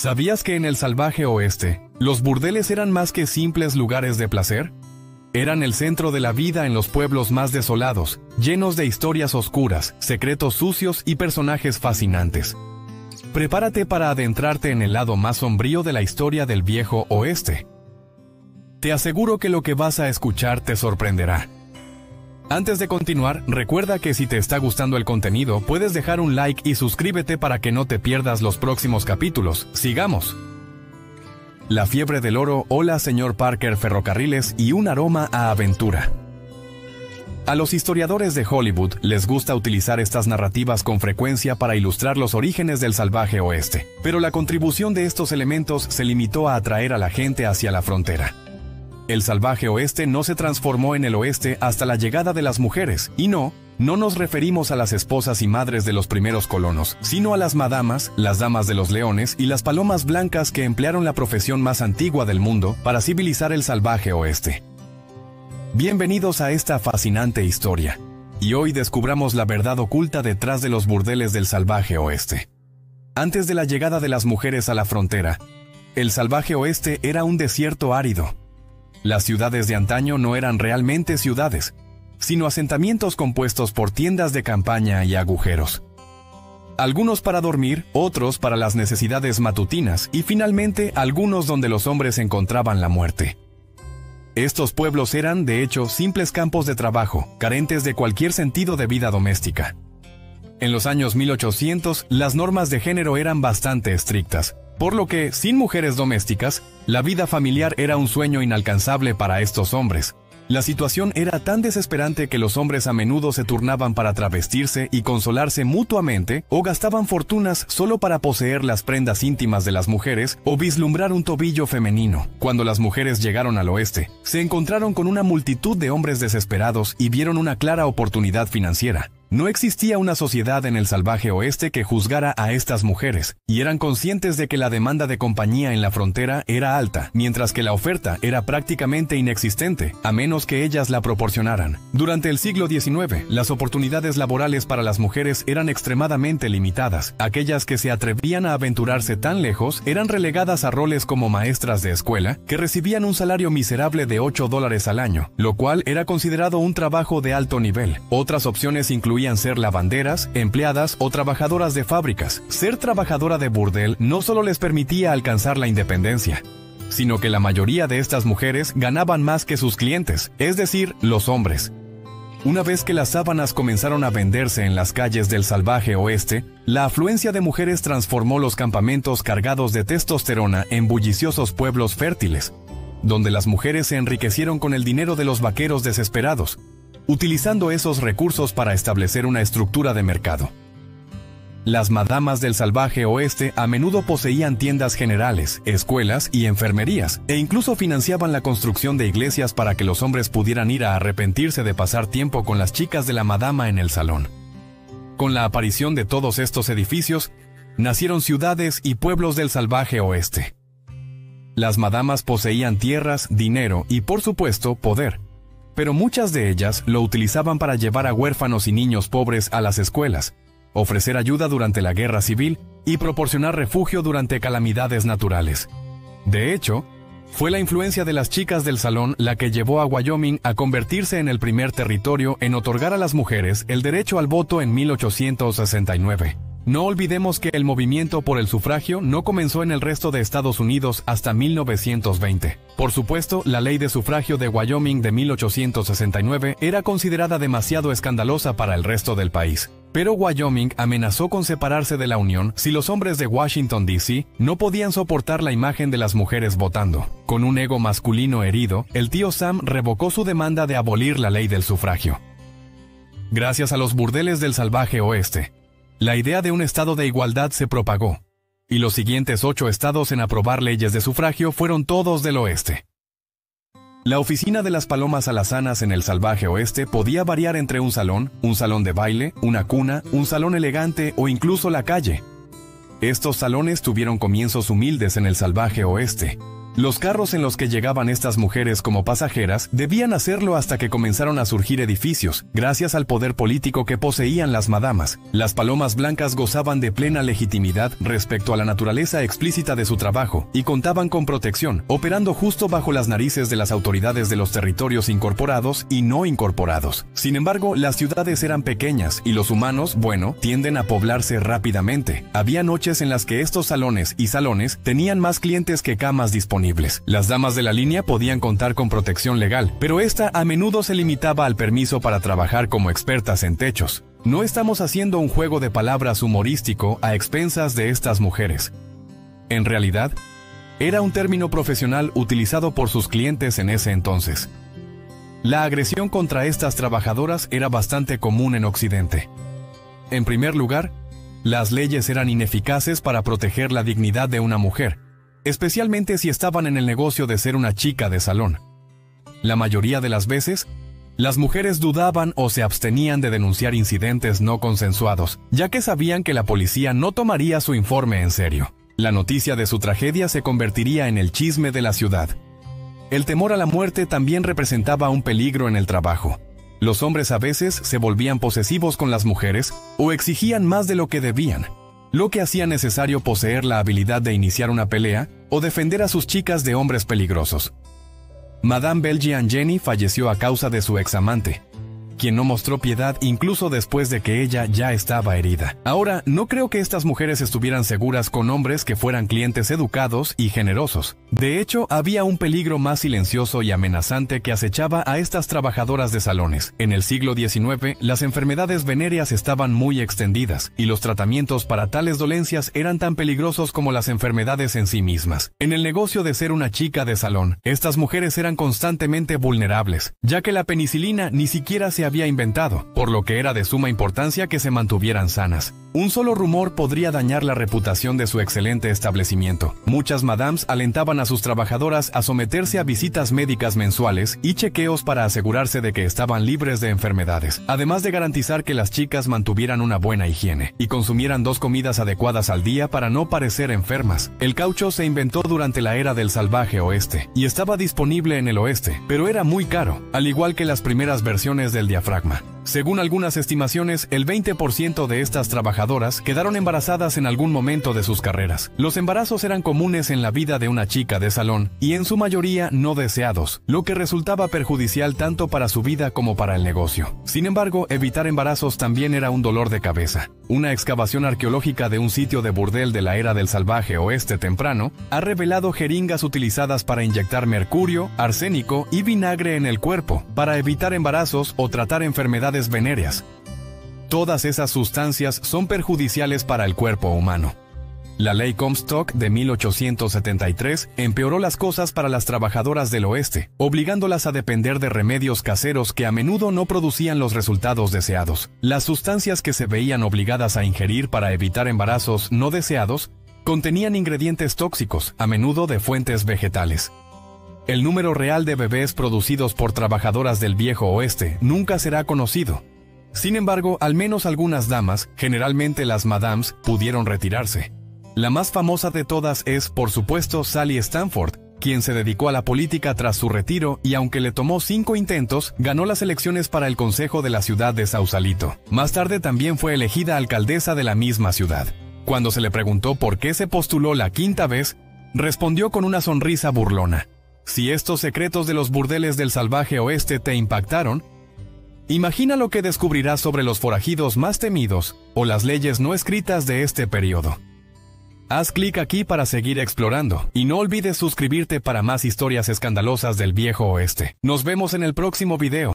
¿Sabías que en el salvaje oeste, los burdeles eran más que simples lugares de placer? Eran el centro de la vida en los pueblos más desolados, llenos de historias oscuras, secretos sucios y personajes fascinantes. Prepárate para adentrarte en el lado más sombrío de la historia del viejo oeste. Te aseguro que lo que vas a escuchar te sorprenderá. Antes de continuar, recuerda que si te está gustando el contenido, puedes dejar un like y suscríbete para que no te pierdas los próximos capítulos. ¡Sigamos! La fiebre del oro, hola señor Parker, ferrocarriles y un aroma a aventura. A los historiadores de Hollywood les gusta utilizar estas narrativas con frecuencia para ilustrar los orígenes del salvaje oeste, pero la contribución de estos elementos se limitó a atraer a la gente hacia la frontera. El salvaje oeste no se transformó en el oeste hasta la llegada de las mujeres, y no nos referimos a las esposas y madres de los primeros colonos, sino a las madamas, las damas de los leones y las palomas blancas que emplearon la profesión más antigua del mundo para civilizar el salvaje oeste. Bienvenidos a esta fascinante historia, y hoy descubramos la verdad oculta detrás de los burdeles del salvaje oeste. Antes de la llegada de las mujeres a la frontera, el salvaje oeste era un desierto árido. Las ciudades de antaño no eran realmente ciudades, sino asentamientos compuestos por tiendas de campaña y agujeros. Algunos para dormir, otros para las necesidades matutinas y finalmente algunos donde los hombres encontraban la muerte. Estos pueblos eran, de hecho, simples campos de trabajo, carentes de cualquier sentido de vida doméstica. En los años 1800, las normas de género eran bastante estrictas, por lo que, sin mujeres domésticas, la vida familiar era un sueño inalcanzable para estos hombres. La situación era tan desesperante que los hombres a menudo se turnaban para travestirse y consolarse mutuamente, o gastaban fortunas solo para poseer las prendas íntimas de las mujeres o vislumbrar un tobillo femenino. Cuando las mujeres llegaron al oeste, se encontraron con una multitud de hombres desesperados y vieron una clara oportunidad financiera. No existía una sociedad en el salvaje oeste que juzgara a estas mujeres, y eran conscientes de que la demanda de compañía en la frontera era alta, mientras que la oferta era prácticamente inexistente, a menos que ellas la proporcionaran. Durante el siglo XIX, las oportunidades laborales para las mujeres eran extremadamente limitadas. Aquellas que se atrevían a aventurarse tan lejos eran relegadas a roles como maestras de escuela, que recibían un salario miserable de $8 al año, lo cual era considerado un trabajo de alto nivel. Otras opciones incluían ser lavanderas, empleadas o trabajadoras de fábricas. Ser trabajadora de burdel no solo les permitía alcanzar la independencia, sino que la mayoría de estas mujeres ganaban más que sus clientes, es decir, los hombres. Una vez que las sábanas comenzaron a venderse en las calles del salvaje oeste, la afluencia de mujeres transformó los campamentos cargados de testosterona en bulliciosos pueblos fértiles, donde las mujeres se enriquecieron con el dinero de los vaqueros desesperados, utilizando esos recursos para establecer una estructura de mercado. Las madamas del salvaje oeste a menudo poseían tiendas generales, escuelas y enfermerías, e incluso financiaban la construcción de iglesias para que los hombres pudieran ir a arrepentirse de pasar tiempo con las chicas de la madama en el salón. Con la aparición de todos estos edificios, nacieron ciudades y pueblos del salvaje oeste. Las madamas poseían tierras, dinero y, por supuesto, poder. Pero muchas de ellas lo utilizaban para llevar a huérfanos y niños pobres a las escuelas, ofrecer ayuda durante la guerra civil y proporcionar refugio durante calamidades naturales. De hecho, fue la influencia de las chicas del salón la que llevó a Wyoming a convertirse en el primer territorio en otorgar a las mujeres el derecho al voto en 1869. No olvidemos que el movimiento por el sufragio no comenzó en el resto de Estados Unidos hasta 1920. Por supuesto, la ley de sufragio de Wyoming de 1869 era considerada demasiado escandalosa para el resto del país. Pero Wyoming amenazó con separarse de la Unión si los hombres de Washington, D.C. no podían soportar la imagen de las mujeres votando. Con un ego masculino herido, el tío Sam revocó su demanda de abolir la ley del sufragio. Gracias a los burdeles del salvaje oeste, la idea de un estado de igualdad se propagó, y los siguientes 8 estados en aprobar leyes de sufragio fueron todos del oeste. La oficina de las palomas alazanas en el salvaje oeste podía variar entre un salón de baile, una cuna, un salón elegante o incluso la calle. Estos salones tuvieron comienzos humildes en el salvaje oeste, Los carros en los que llegaban estas mujeres como pasajeras debían hacerlo hasta que comenzaron a surgir edificios, gracias al poder político que poseían las madamas. Las palomas blancas gozaban de plena legitimidad respecto a la naturaleza explícita de su trabajo y contaban con protección, operando justo bajo las narices de las autoridades de los territorios incorporados y no incorporados. Sin embargo, las ciudades eran pequeñas y los humanos, tienden a poblarse rápidamente. Había noches en las que estos salones tenían más clientes que camas disponibles. Las damas de la línea podían contar con protección legal, pero esta a menudo se limitaba al permiso para trabajar como expertas en techos. No estamos haciendo un juego de palabras humorístico a expensas de estas mujeres. En realidad, era un término profesional utilizado por sus clientes en ese entonces. La agresión contra estas trabajadoras era bastante común en Occidente. En primer lugar, las leyes eran ineficaces para proteger la dignidad de una mujer, especialmente si estaban en el negocio de ser una chica de salón. La mayoría de las veces, las mujeres dudaban o se abstenían de denunciar incidentes no consensuados, ya que sabían que la policía no tomaría su informe en serio. La noticia de su tragedia se convertiría en el chisme de la ciudad. El temor a la muerte también representaba un peligro en el trabajo. Los hombres a veces se volvían posesivos con las mujeres o exigían más de lo que debían, lo que hacía necesario poseer la habilidad de iniciar una pelea o defender a sus chicas de hombres peligrosos. Madame Belgian Jenny falleció a causa de su examante, quien no mostró piedad incluso después de que ella ya estaba herida. Ahora, no creo que estas mujeres estuvieran seguras con hombres que fueran clientes educados y generosos. De hecho, había un peligro más silencioso y amenazante que acechaba a estas trabajadoras de salones. En el siglo XIX, las enfermedades venéreas estaban muy extendidas, y los tratamientos para tales dolencias eran tan peligrosos como las enfermedades en sí mismas. En el negocio de ser una chica de salón, estas mujeres eran constantemente vulnerables, ya que la penicilina ni siquiera se había inventado, por lo que era de suma importancia que se mantuvieran sanas. Un solo rumor podría dañar la reputación de su excelente establecimiento. Muchas madames alentaban a sus trabajadoras a someterse a visitas médicas mensuales y chequeos para asegurarse de que estaban libres de enfermedades, además de garantizar que las chicas mantuvieran una buena higiene y consumieran 2 comidas adecuadas al día para no parecer enfermas. El caucho se inventó durante la era del salvaje oeste y estaba disponible en el oeste, pero era muy caro, al igual que las primeras versiones del diafragma. Según algunas estimaciones, el 20% de estas trabajadoras quedaron embarazadas en algún momento de sus carreras. Los embarazos eran comunes en la vida de una chica de salón y en su mayoría no deseados, lo que resultaba perjudicial tanto para su vida como para el negocio. Sin embargo, evitar embarazos también era un dolor de cabeza. Una excavación arqueológica de un sitio de burdel de la era del salvaje oeste temprano ha revelado jeringas utilizadas para inyectar mercurio, arsénico y vinagre en el cuerpo, para evitar embarazos o tratar enfermedades venéreas. Todas esas sustancias son perjudiciales para el cuerpo humano. La ley Comstock de 1873 empeoró las cosas para las trabajadoras del oeste, obligándolas a depender de remedios caseros que a menudo no producían los resultados deseados. Las sustancias que se veían obligadas a ingerir para evitar embarazos no deseados contenían ingredientes tóxicos, a menudo de fuentes vegetales. El número real de bebés producidos por trabajadoras del viejo oeste nunca será conocido. Sin embargo, al menos algunas damas, generalmente las madames, pudieron retirarse. La más famosa de todas es, por supuesto, Sally Stanford, quien se dedicó a la política tras su retiro y aunque le tomó 5 intentos, ganó las elecciones para el consejo de la ciudad de Sausalito. Más tarde también fue elegida alcaldesa de la misma ciudad. Cuando se le preguntó por qué se postuló la 5ª vez, respondió con una sonrisa burlona: si estos secretos de los burdeles del salvaje oeste te impactaron, imagina lo que descubrirás sobre los forajidos más temidos o las leyes no escritas de este periodo. Haz clic aquí para seguir explorando y no olvides suscribirte para más historias escandalosas del viejo oeste. Nos vemos en el próximo video.